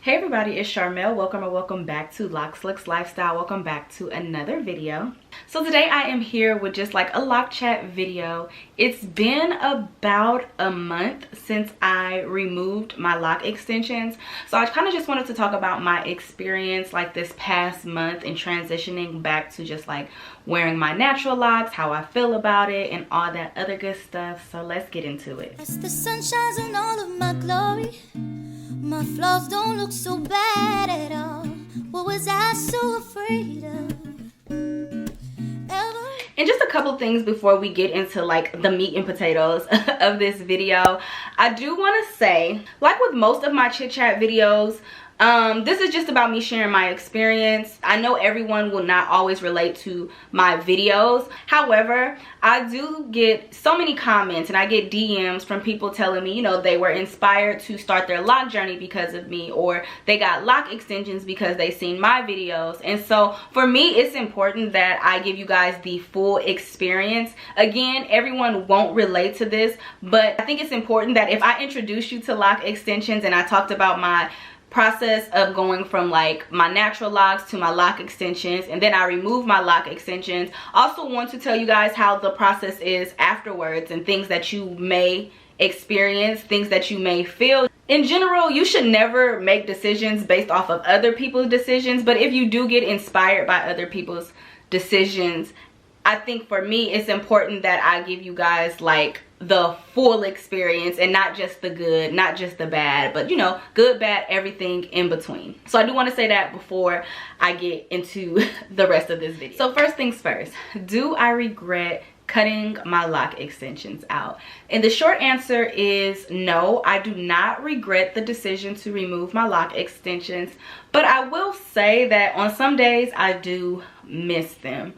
Hey everybody, it's Sharmel. Welcome back to Locs Lux Lifestyle. Welcome back to another video. So today I am here with just like a lock chat video. It's been about a month since I removed my lock extensions. So I kind of just wanted to talk about my experience like this past month and transitioning back to just like wearing my natural locks, how I feel about it, and all that other good stuff. So let's get into it. As the sun shines on all of my glory, my flaws don't look so bad at all. What was I so afraid of? And just a couple things before we get into like the meat and potatoes of this video. I do want to say, like with most of my chit chat videos, this is just about me sharing my experience. I know everyone will not always relate to my videos. However, I do get so many comments and I get DMs from people telling me, you know, they were inspired to start their lock journey because of me, or they got lock extensions because they seen my videos. And so for me, it's important that I give you guys the full experience. Again, everyone won't relate to this, but I think it's important that if I introduce you to lock extensions and I talked about my process of going from like my natural locks to my lock extensions, and then I remove my lock extensions. Also want to tell you guys how the process is afterwards and things that you may experience, things that you may feel. In general, you should never make decisions based off of other people's decisions, but if you do get inspired by other people's decisions, I think for me it's important that I give you guys like the full experience and not just the good, not just the bad, but you know, good, bad, everything in between. So I do want to say that before I get into the rest of this video. So first things first, do I regret cutting my lock extensions out? And the short answer is no, I do not regret the decision to remove my lock extensions, but I will say that on some days I do miss them.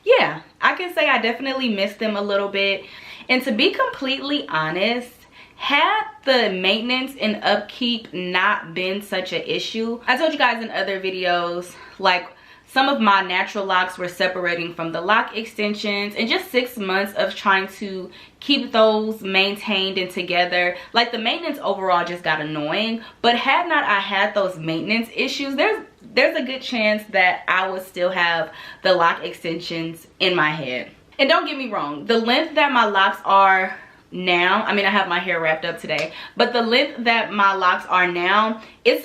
Yeah, I can say I definitely miss them a little bit. And to be completely honest, had the maintenance and upkeep not been such an issue, I told you guys in other videos, like some of my natural locks were separating from the lock extensions, and just 6 months of trying to keep those maintained and together, like the maintenance overall just got annoying. But had not I had those maintenance issues, there's a good chance that I would still have the lock extensions in my head. And don't get me wrong, the length that my locks are now, I mean I have my hair wrapped up today, but the length that my locks are now,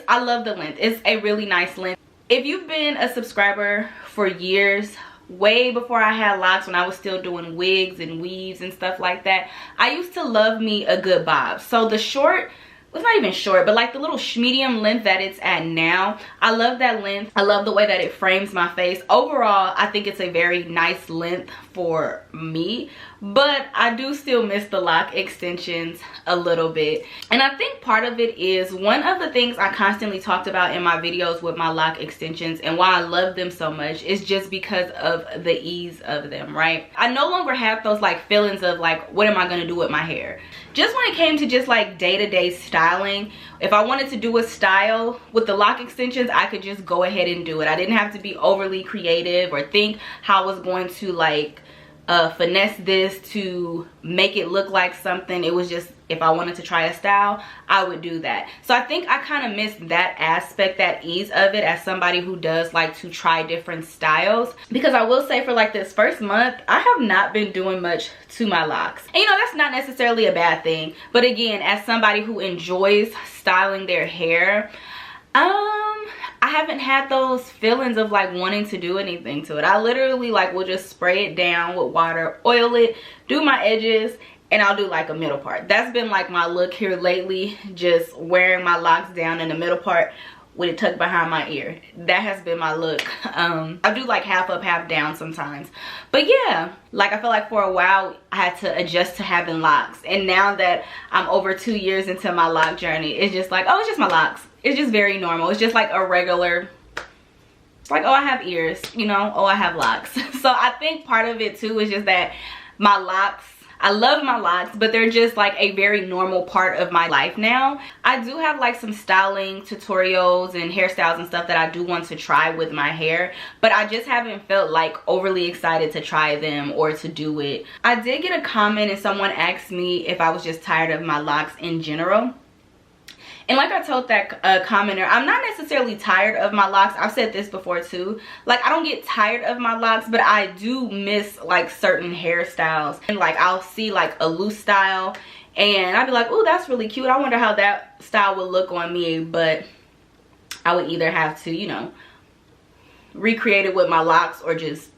I love the length. It's a really nice length. If you've been a subscriber for years, way before I had locks, when I was still doing wigs and weaves and stuff like that, I used to love me a good bob. So the short, it's not even short, but like the little medium length that it's at now, I love that length. I love the way that it frames my face. Overall, I think it's a very nice length for me, but I do still miss the lock extensions a little bit. And I think part of it is one of the things I constantly talked about in my videos with my lock extensions and why I love them so much is just because of the ease of them, right? I no longer have those like feelings of like, what am I gonna do with my hair? Just when it came to just like day-to-day styling, if I wanted to do a style with the lock extensions, I could just go ahead and do it. I didn't have to be overly creative or think how I was going to like finesse this to make it look like something. It was just, if I wanted to try a style, I would do that. So I think I kind of missed that aspect, that ease of it, as somebody who does like to try different styles. Because I will say for like this first month, I have not been doing much to my locks. And you know, that's not necessarily a bad thing. But again, as somebody who enjoys styling their hair, I haven't had those feelings of like wanting to do anything to it. I literally like will just spray it down with water, oil it, do my edges, and I'll do like a middle part. That's been like my look here lately, just wearing my locks down in the middle part with it tucked behind my ear. That has been my look. I do like half up, half down sometimes. But yeah, like I feel like for a while I had to adjust to having locks. And now that I'm over 2 years into my lock journey, it's just like, oh, it's just my locks. It's just very normal. It's just like a regular, it's like, oh, I have ears, you know, oh, I have locks. So I think part of it too is just that my locks, I love my locks, but they're just like a very normal part of my life now. I do have like some styling tutorials and hairstyles and stuff that I do want to try with my hair, but I just haven't felt like overly excited to try them or to do it. I did get a comment and someone asked me if I was just tired of my locks in general. And like I told that commenter, I'm not necessarily tired of my locks. I've said this before too. Like, I don't get tired of my locks, but I do miss like certain hairstyles. And like, I'll see like a loose style and I'd be like, oh, that's really cute. I wonder how that style would look on me. But I would either have to, you know, recreate it with my locks or just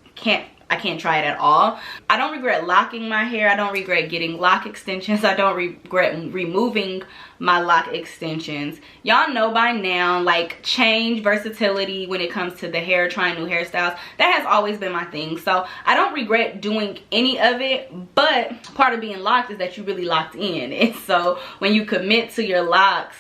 I can't try it at all. I don't regret locking my hair. I don't regret getting lock extensions. I don't regret removing my lock extensions. Y'all know by now, like, change, versatility when it comes to the hair, trying new hairstyles, that has always been my thing. So I don't regret doing any of it, but part of being locked is that you really locked in. And so when you commit to your locks,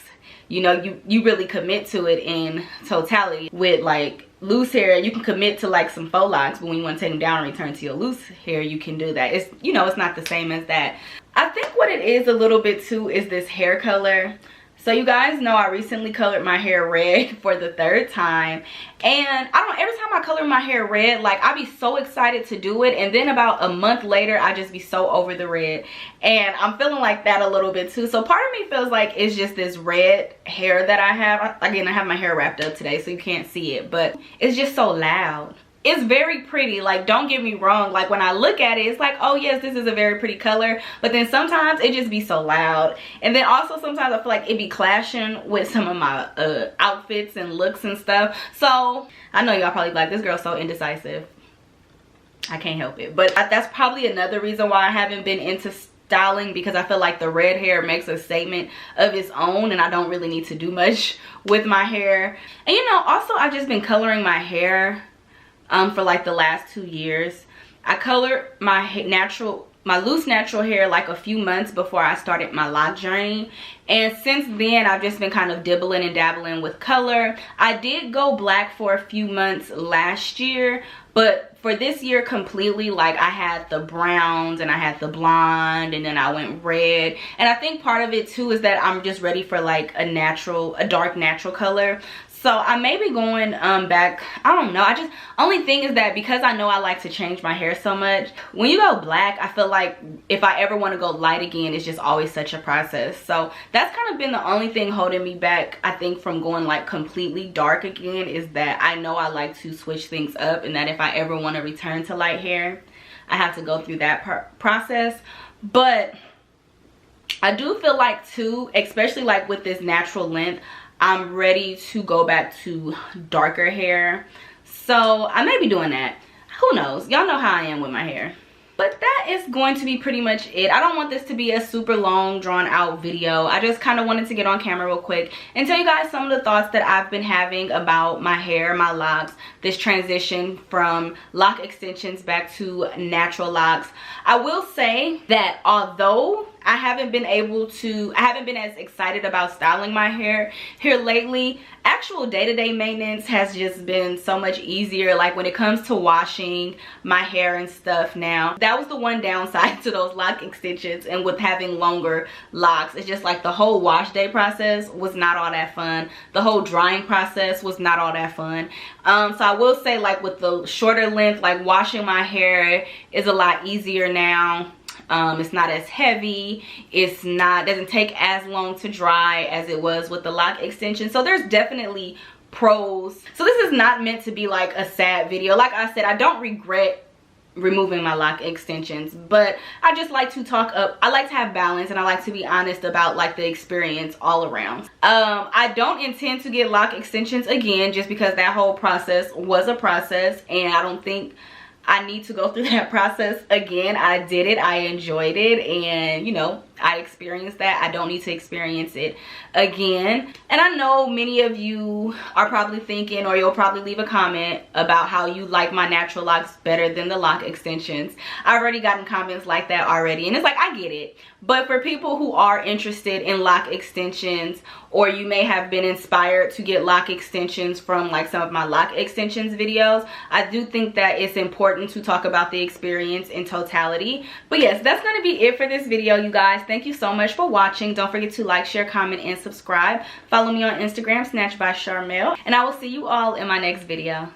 you know, you really commit to it in totality. With like loose hair, you can commit to like some faux locks, but when you want to take them down and return to your loose hair, you can do that. It's, you know, it's not the same as that. I think what it is a little bit too is this hair color. So you guys know I recently colored my hair red for the 3rd time, and I don't know, every time I color my hair red, like, I be so excited to do it, and then about a month later I just be so over the red, and I'm feeling like that a little bit too. So part of me feels like it's just this red hair that I have. Again, I have my hair wrapped up today so you can't see it, but it's just so loud. It's very pretty, like, don't get me wrong, like, when I look at it, it's like, oh yes, this is a very pretty color, but then sometimes it just be so loud. And then also sometimes I feel like it be clashing with some of my outfits and looks and stuff. So I know y'all probably be like, this girl's so indecisive. I can't help it, but that's probably another reason why I haven't been into styling, because I feel like the red hair makes a statement of its own and I don't really need to do much with my hair. And you know, also I've just been coloring my hair for like the last 2 years. I colored my loose natural hair like a few months before I started my lock journey, and since then I've just been kind of dibbling and dabbling with color. I did go black for a few months last year, but for this year completely, like, I had the browns and I had the blonde and then I went red. And I think part of it too is that I'm just ready for like a dark natural color. So I may be going back, I don't know. Only thing is that because I know I like to change my hair so much, when you go black, I feel like if I ever want to go light again, it's just always such a process. So that's kind of been the only thing holding me back, I think, from going like completely dark again, is that I know I like to switch things up, and that if I ever want to return to light hair, I have to go through that process. But I do feel like too, especially like with this natural length, I'm ready to go back to darker hair. So I may be doing that. Who knows? Y'all know how I am with my hair. But that is going to be pretty much it. I don't want this to be a super long, drawn out video. I just kind of wanted to get on camera real quick and tell you guys some of the thoughts that I've been having about my hair, my locks, this transition from lock extensions back to natural locks. I will say that although I haven't been as excited about styling my hair here lately, actual day-to-day maintenance has just been so much easier. Like when it comes to washing my hair and stuff now, that was the one downside to those lock extensions. And with having longer locks, it's just like the whole wash day process was not all that fun. The whole drying process was not all that fun. So I will say, like, with the shorter length, like, washing my hair is a lot easier now. It's not as heavy. Doesn't take as long to dry as it was with the lock extension. So there's definitely pros. So this is not meant to be like a sad video. Like I said, I don't regret removing my lock extensions, but I just like to I like to have balance, and I like to be honest about like the experience all around. I don't intend to get lock extensions again, just because that whole process was a process, and I don't think I need to go through that process again. I did it, I enjoyed it, and you know, I experienced that. I don't need to experience it again. And I know many of you are probably thinking, or you'll probably leave a comment about how you like my natural locks better than the lock extensions. I've already gotten comments like that already, and it's like, I get it. But for people who are interested in lock extensions, or you may have been inspired to get lock extensions from like some of my lock extensions videos, I do think that it's important to talk about the experience in totality. But yes, that's going to be it for this video, you guys. Thank you so much for watching. Don't forget to like, share, comment, and subscribe. Follow me on Instagram, Snatched by Sharmel. And I will see you all in my next video.